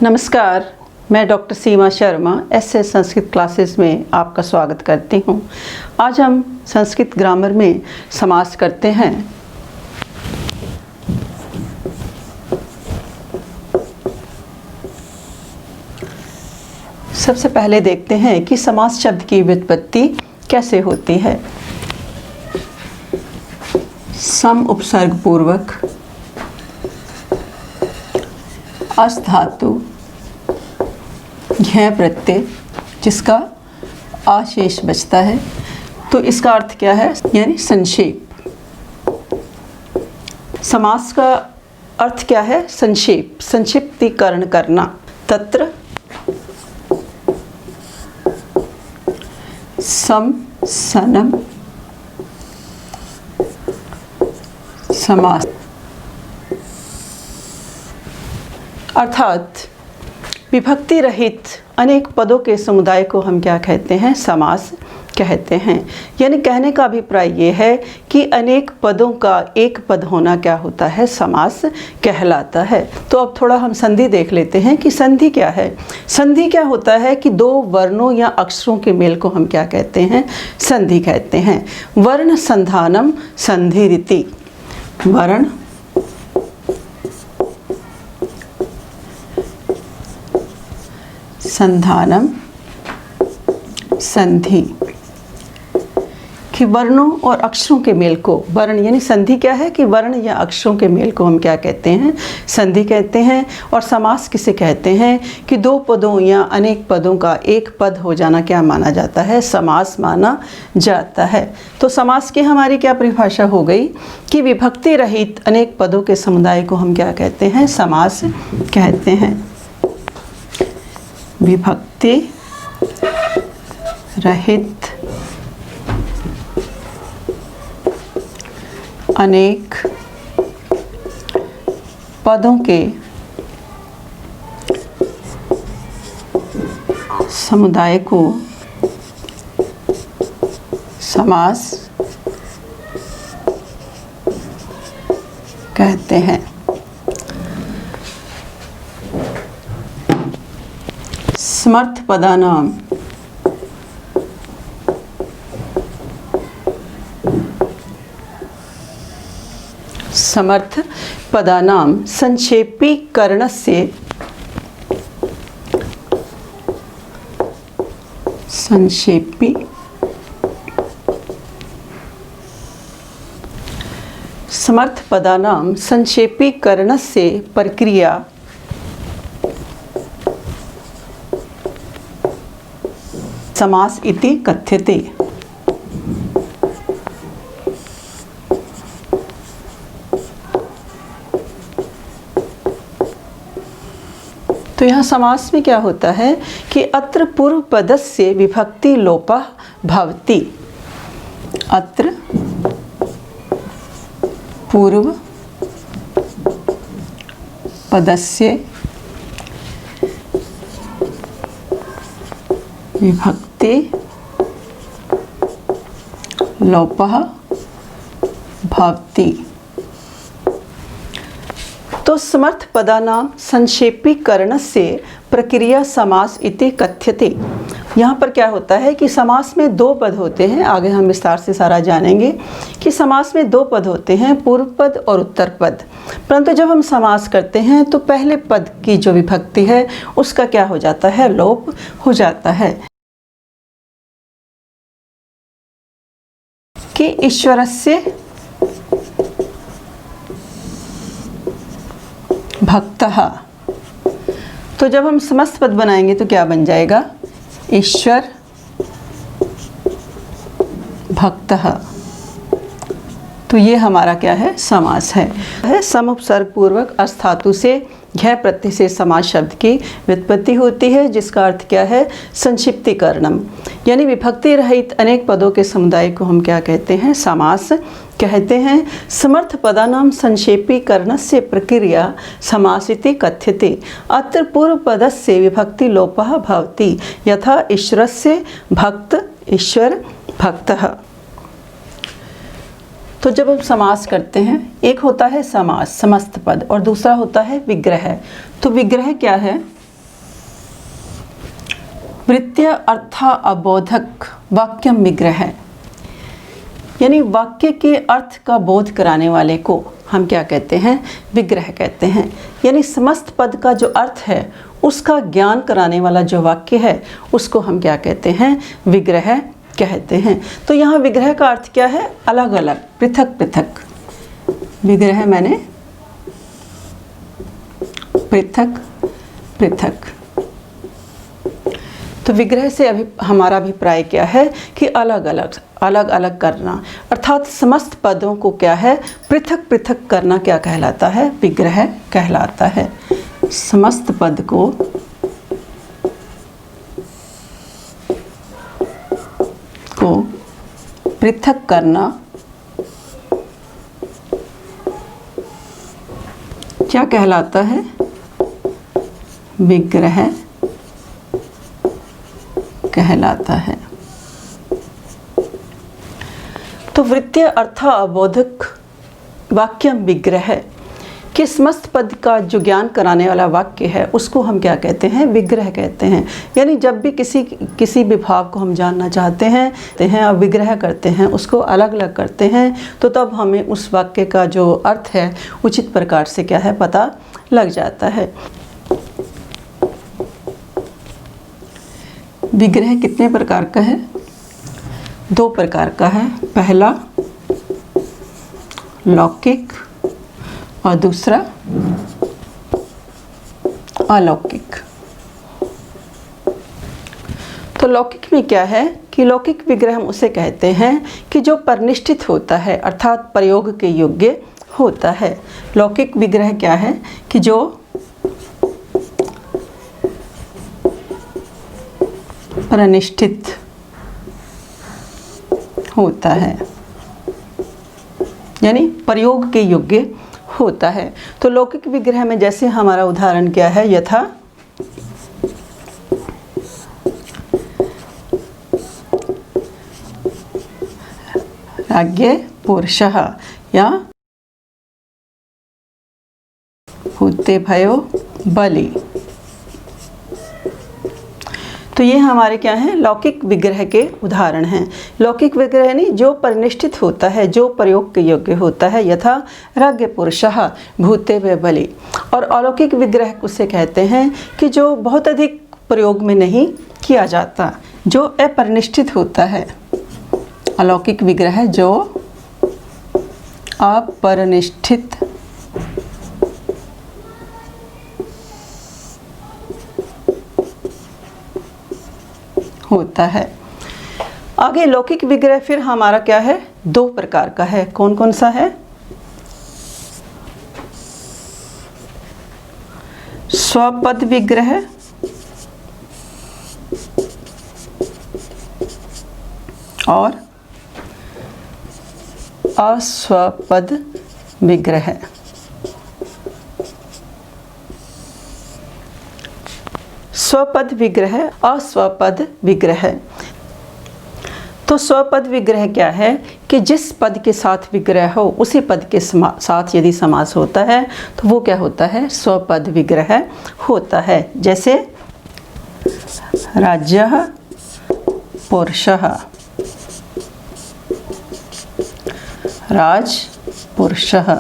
नमस्कार, मैं डॉक्टर सीमा Sharma SS Sanskrit classes में आपका स्वागत करती हूँ। आज हम संस्कृत ग्रामर में समास करते हैं। सबसे पहले देखते हैं कि समास शब्द की व्युत्पत्ति कैसे होती है। सम उपसर्ग पूर्वक अस धातु घय प्रत्यय जिसका आशेष बचता है, तो इसका अर्थ क्या है, यानी संक्षेप। समास का अर्थ क्या है, संक्षेप, संक्षिप्तीकरण करना। तत्र सम सनम समास, अर्थात विभक्ति रहित अनेक पदों के समुदाय को हम क्या कहते हैं, समास कहते हैं। यानी कहने का अभिप्राय ये है कि अनेक पदों का एक पद होना क्या होता है, समास कहलाता है। तो अब थोड़ा हम संधि देख लेते हैं कि संधि क्या है। संधि क्या होता है कि दो वर्णों या अक्षरों के मेल को हम क्या कहते हैं, संधि कहते हैं। वर्ण संधानम संधिरिति, वर्ण संधानम संधि, कि वर्णों और अक्षरों के मेल को, वर्ण यानी संधि क्या है कि वर्ण या अक्षरों के मेल को हम क्या कहते हैं, संधि कहते हैं। और समास किसे कहते हैं कि दो पदों या अनेक पदों का एक पद हो जाना क्या माना जाता है, समास माना जाता है। तो समास की हमारी क्या परिभाषा हो गई कि विभक्ति रहित अनेक पदों के समुदाय को हम क्या कहते हैं, समास कहते हैं। विभक्ति रहित अनेक पदों के समुदाय को समास कहते हैं। समर्थ पदानाम समर्थ पदानाम संक्षेपीकरणस्य समर्थ पदानाम संक्षेपीकरणस्य प्रक्रिया समास इति कथ्यते। तो यहाँ समास में क्या होता है कि अत्र पूर्व पदस्य विभक्ति लोपः भवति। अत्र पूर्व पदस्य विभक्ति लोपः भवति। तो समर्थ पदानाम संक्षेपीकरणस्य प्रक्रिया समास इति कथ्यते। यहाँ पर क्या होता है कि समास में दो पद होते हैं। आगे हम विस्तार से सारा जानेंगे कि समास में दो पद होते हैं, पूर्व पद और उत्तर पद। परंतु जब हम समास करते हैं तो पहले पद की जो विभक्ति है उसका क्या हो जाता है, लोप हो जाता है। कि ईश्वरस्य भक्तः, तो जब हम समस्त पद बनाएंगे तो क्या बन जाएगा, ईश्वर भक्तः। तो ये हमारा क्या है, समास है। सम उपसर्ग पूर्वक अस धातु से घय प्रत्यय से समास शब्द की व्युत्पत्ति होती है, जिसका अर्थ क्या है, संक्षिप्तीकरणम। यानी विभक्ति रहित अनेक पदों के समुदाय को हम क्या कहते हैं, समास कहते हैं। समर्थ पदानाम संक्षेपीकरणस्य प्रक्रिया समास इति कथ्यते। अत्र पूर्व पदस्य विभक्ति लोपः भवति, यथा ईश्वरस्य भक्त ईश्वर भक्तः। तो जब हम समास करते हैं, एक होता है समास समस्त पद और दूसरा होता है विग्रह। तो विग्रह क्या है वृत्तीय अर्थ अबोधक वाक्यम विग्रह, यानी वाक्य के अर्थ का बोध कराने वाले को हम क्या कहते हैं? विग्रह कहते हैं। यानी समस्त पद का जो अर्थ है उसका ज्ञान कराने वाला जो वाक्य है उसको हम क्या कहते हैं? विग्रह कहते हैं। तो यहाँ विग्रह का अर्थ क्या है? अलग अलग, पृथक पृथक। विग्रह मैंने पृथक पृथक। तो विग्रह से अभी हमारा अभिप्राय क्या है कि अलग अलग करना, अर्थात समस्त पदों को क्या है? पृथक पृथक करना क्या कहलाता है? विग्रह कहलाता है। समस्त पद को पृथक करना क्या कहलाता है? विग्रह कहलाता है। तो वृत्तीय अर्थ अबोधक वाक्यम विग्रह कि समस्त पद का जो ज्ञान कराने वाला वाक्य है उसको हम क्या कहते हैं? विग्रह कहते हैं। यानी जब भी किसी विभाग को हम जानना चाहते हैं और विग्रह करते हैं, उसको अलग अलग करते हैं, तो तब हमें उस वाक्य का जो अर्थ है उचित प्रकार से क्या है? पता लग जाता है। विग्रह कितने प्रकार का है? 2 प्रकार का है। पहला लौकिक और दूसरा अलौकिक। तो लौकिक में क्या है कि लौकिक विग्रह हम उसे कहते हैं कि जो परिनिष्ठित होता है, अर्थात प्रयोग के योग्य होता है। लौकिक विग्रह क्या है कि जो परिनिष्ठित होता है, यानी प्रयोग के योग्य होता है। तो लौकिक विग्रह में जैसे हमारा उदाहरण क्या है? यथा राज्ञ पुरुषः या भूते भयो बलि। तो ये हमारे क्या हैं? लौकिक विग्रह के उदाहरण हैं। लौकिक विग्रह नहीं, जो परिनिष्ठित होता है, जो प्रयोग के योग्य होता है। यथा राज्ञ पुरुषः भूते वे बलि। और अलौकिक विग्रह उसे कहते हैं कि जो बहुत अधिक प्रयोग में नहीं किया जाता, जो अपरिनिष्ठित होता है। अलौकिक विग्रह जो अपरिनिष्ठित होता है। आगे लौकिक विग्रह फिर हमारा क्या है? 2 प्रकार का है। कौन कौन सा है? स्वपद विग्रह और अस्वपद विग्रह। स्वपद विग्रह, अस्वपद विग्रह। तो स्वपद विग्रह क्या है कि जिस पद के साथ विग्रह हो उसी पद के साथ यदि समास होता है तो वो क्या होता है? स्वपद विग्रह होता है। जैसे राज्यः पुरुषः, राज पुरुषः।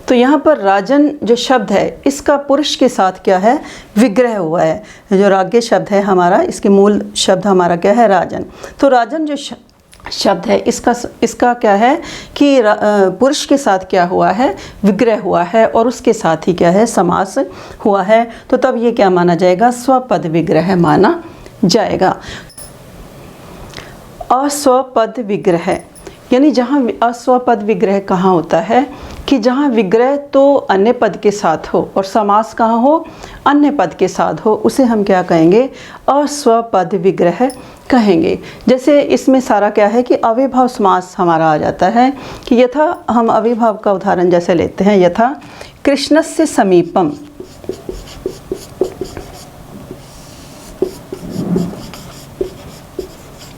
तो यहाँ पर राजन जो शब्द है इसका पुरुष के साथ क्या है? विग्रह हुआ है। जो राज्ञ शब्द है हमारा, इसके मूल शब्द हमारा क्या है? राजन। तो राजन जो शब्द है इसका क्या है कि पुरुष के साथ क्या हुआ है? विग्रह हुआ है और उसके साथ ही क्या है? समास हुआ है। तो तब ये क्या माना जाएगा? स्वपद विग्रह माना जाएगा। अस्वपद विग्रह यानी जहाँ अस्वपद विग्रह कहाँ होता है कि जहाँ विग्रह तो अन्य पद के साथ हो और समास कहाँ हो? अन्य पद के साथ हो, उसे हम क्या कहेंगे? अस्वपद विग्रह कहेंगे। जैसे इसमें सारा क्या है कि अविभाव समास हमारा आ जाता है कि यथा, हम अविभाव का उदाहरण जैसे लेते हैं, यथा कृष्णस्य समीपम।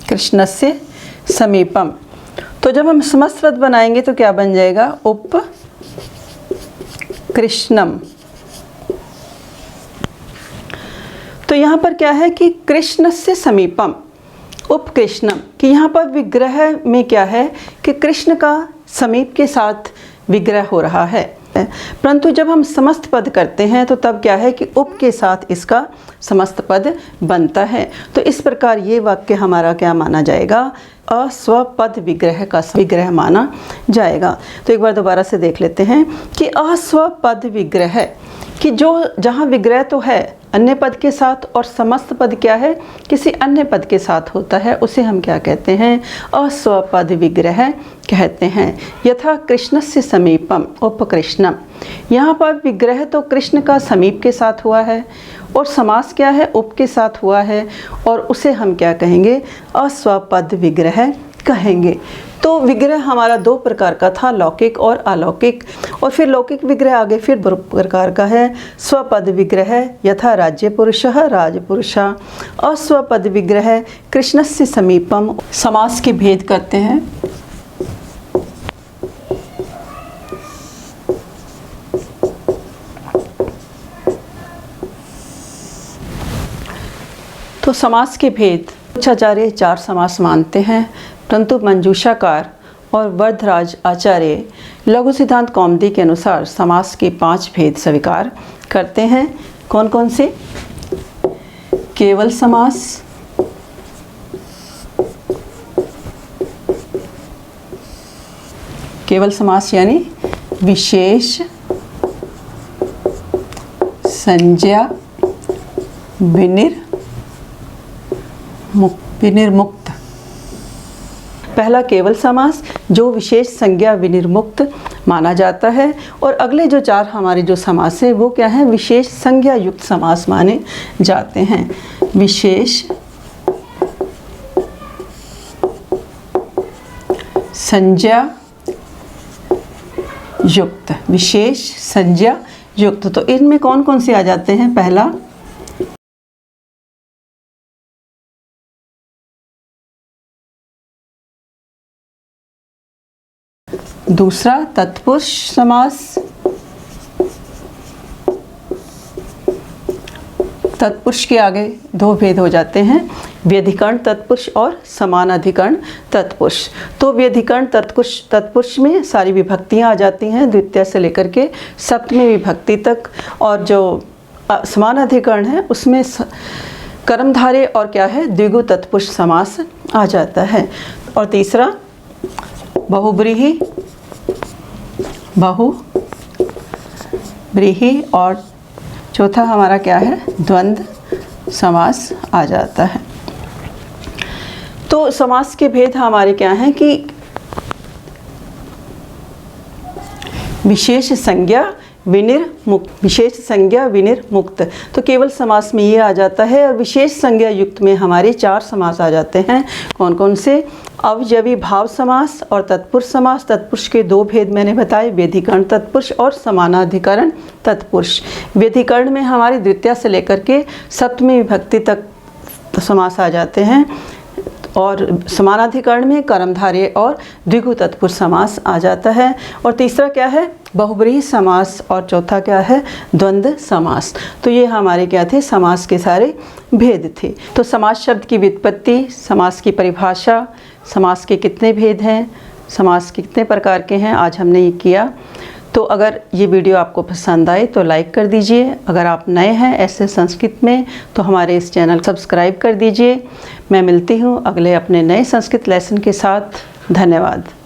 कृष्णस्य समीपम। तो जब हम समस्त पद बनाएंगे तो क्या बन जाएगा? उप कृष्णम। तो तो यहाँ पर क्या है कि कृष्णस्य समीपम उपकृष्णम, कि यहाँ पर विग्रह में क्या है कि कृष्ण का समीप के साथ विग्रह हो रहा है, परंतु जब हम समस्त पद करते हैं तो तब क्या है कि उप के साथ इसका समस्त पद बनता है। तो इस प्रकार ये वाक्य हमारा क्या माना जाएगा, अस्वपद विग्रह का विग्रह माना जाएगा। तो एक बार दोबारा से देख लेते हैं कि अस्वपद विग्रह, कि जो जहाँ विग्रह तो है अन्य पद के साथ और समस्त पद क्या है किसी अन्य पद के साथ होता है, उसे हम क्या कहते हैं, अस्वपद विग्रह कहते हैं। यथा कृष्णस्य समीपम उपकृष्णम, यहाँ पर विग्रह तो कृष्ण का समीप के साथ हुआ है और समास क्या है, उप के साथ हुआ है, और उसे हम क्या कहेंगे, अस्वपद विग्रह कहेंगे। तो विग्रह हमारा दो प्रकार का था, लौकिक और अलौकिक, और फिर लौकिक विग्रह आगे फिर दो प्रकार का है, स्वपद विग्रह यथा राज्य पुरुषः राजपुरुषा, अस्वपद विग्रह कृष्णस्य समीपम। समास के भेद करते हैं। तो समास के भेद, कुछ आचार्य 4 समास मानते हैं, परंतु मंजूषाकार और वरदराज आचार्य लघु सिद्धांत कौमुदी के अनुसार समास के 5 भेद स्वीकार करते हैं। कौन कौन से? केवल समास, केवल समास यानी विशेष संज्ञा विनिर्मुक्त। पहला केवल समास जो विशेष संज्ञा विनिर्मुक्त माना जाता है, और अगले जो 4 हमारे जो समास हैं वो क्या है, विशेष संज्ञा युक्त समास माने जाते हैं। विशेष संज्ञा युक्त, विशेष संज्ञा युक्त। तो इनमें कौन कौन से आ जाते हैं? पहला दूसरा तत्पुरुष समास, तत्पुरुष के आगे 2 भेद हो जाते हैं, व्यधिकरण तत्पुरुष और समानाधिकरण तत्पुरुष। तो व्यधिकरण तत्पुरुष में सारी विभक्तियां आ जाती हैं द्वितीय से लेकर के सप्तमी विभक्ति तक, और जो समानाधिकरण है उसमें कर्मधारय और क्या है, द्विगु तत्पुरुष समास आ जाता है। और तीसरा बहुब्रीहि और चौथा हमारा क्या है, द्वंद्व समास आ जाता है। तो समास के भेद हमारे क्या हैं कि विशेष संज्ञा विनिर्मुक्त, विशेष संज्ञा विनिर्मुक्त। तो केवल समास में ये आ जाता है, और विशेष संज्ञा युक्त में हमारे 4 समास आ जाते हैं। कौन कौन से? अवयवी भाव समास और तत्पुरुष समास। तत्पुरुष के 2 भेद मैंने बताए, व्यधिकरण तत्पुरुष और समानाधिकरण तत्पुरुष। व्यधिकरण में हमारी द्वितीय से लेकर के सप्तमी विभक्ति तक समास आ जाते हैं, और समानाधिकरण में कर्मधारय और द्विगु तत्पुरुष समास आ जाता है। और तीसरा क्या है, बहुब्रीहि समास, और चौथा क्या है, द्वंद्व समास। तो ये हमारे क्या थे, समास के सारे भेद थे। तो समास शब्द की व्युत्पत्ति, समास की परिभाषा, समास के कितने भेद हैं, समास कितने प्रकार के हैं, आज हमने ये किया। तो अगर ये वीडियो आपको पसंद आए तो लाइक कर दीजिए। अगर आप नए हैं ऐसे संस्कृत में तो हमारे इस चैनल सब्सक्राइब कर दीजिए। मैं मिलती हूँ अगले अपने नए संस्कृत लेसन के साथ। धन्यवाद।